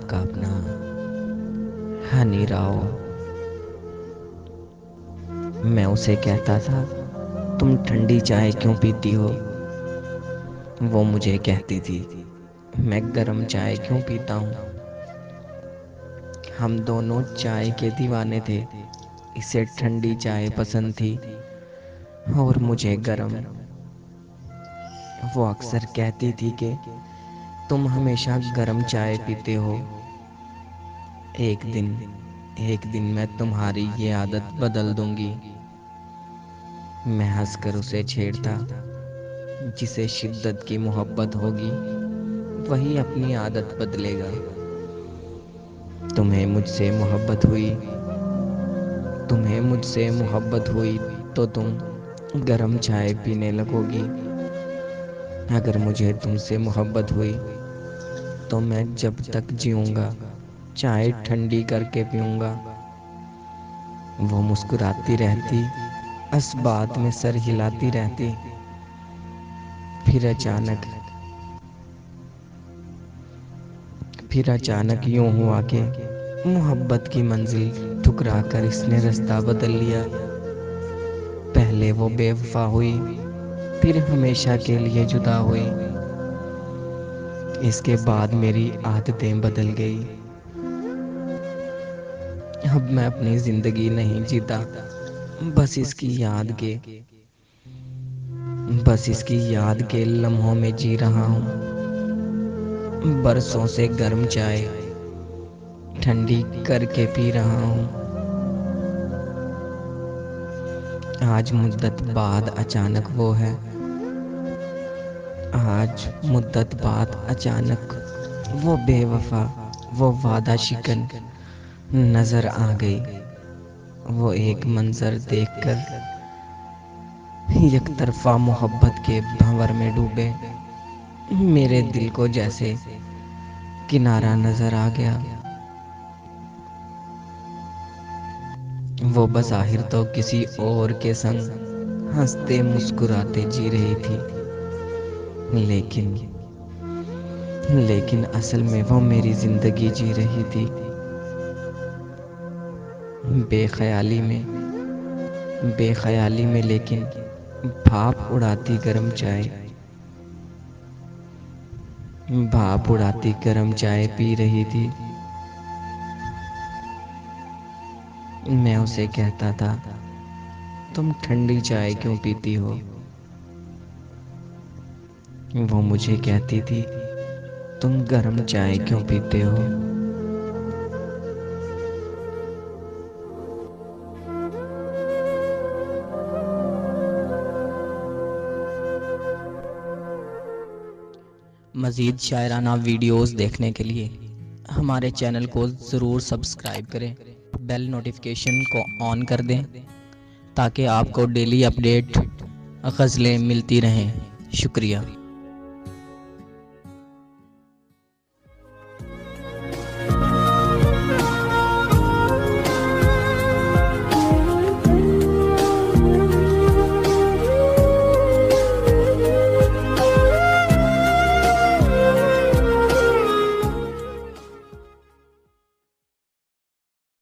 आपका अपना हनी राव। मैं उसे कहता था, तुम ठंडी चाय क्यों पीती हो? वो मुझे कहती थी, मैं गरम चाय क्यों पीता हूँ। हम दोनों चाय के दीवाने थे। इसे ठंडी चाय पसंद थी और मुझे गरम। वो अक्सर कहती थी कि तुम हमेशा गरम चाय पीते हो। एक दिन मैं तुम्हारी ये आदत बदल दूंगी। मैं हंसकर उसे छेड़ता, जिसे शिद्दत की मोहब्बत होगी वही अपनी आदत बदलेगा। तुम्हें मुझसे मोहब्बत हुई तो तुम गरम चाय पीने लगोगी। अगर मुझे तुमसे मोहब्बत हुई तो मैं जब तक जीऊंगा चाय ठंडी करके पीऊंगा। वो मुस्कुराती रहती, इस बात में सर हिलाती रहती। फिर अचानक यूं हुआ कि मोहब्बत की मंजिल ठुकरा कर इसने रास्ता बदल लिया। पहले वो बेवफा हुई, फिर हमेशा के लिए जुदा हुई। इसके बाद मेरी आदतें बदल गई। अब मैं अपनी जिंदगी नहीं जीता, बस इसकी याद के लम्हों में जी रहा हूँ। बरसों से गर्म चाय ठंडी करके पी रहा हूँ। आज मुद्दत बाद अचानक वो है आज मुद्दत बाद अचानक वो बेवफा, वो वादा शिकन नजर आ गई। वो एक मंजर देखकर एक तरफा मोहब्बत के भंवर में डूबे। मेरे दिल को जैसे किनारा नजर आ गया। वो बज़ाहिर तो किसी और के संग हंसते मुस्कुराते जी रही थी, लेकिन असल में वो मेरी जिंदगी जी रही थी। बेख्याली में लेकिन भाप उड़ाती गरम चाय पी रही थी। मैं उसे कहता था, तुम ठंडी चाय क्यों पीती हो? वो मुझे कहती थी, तुम गरम चाय क्यों पीते हो? मज़ीद शायराना वीडियोस देखने के लिए हमारे चैनल को ज़रूर सब्सक्राइब करें, बेल नोटिफिकेशन को ऑन कर दें ताकि आपको डेली अपडेट गज़लें मिलती रहें। शुक्रिया।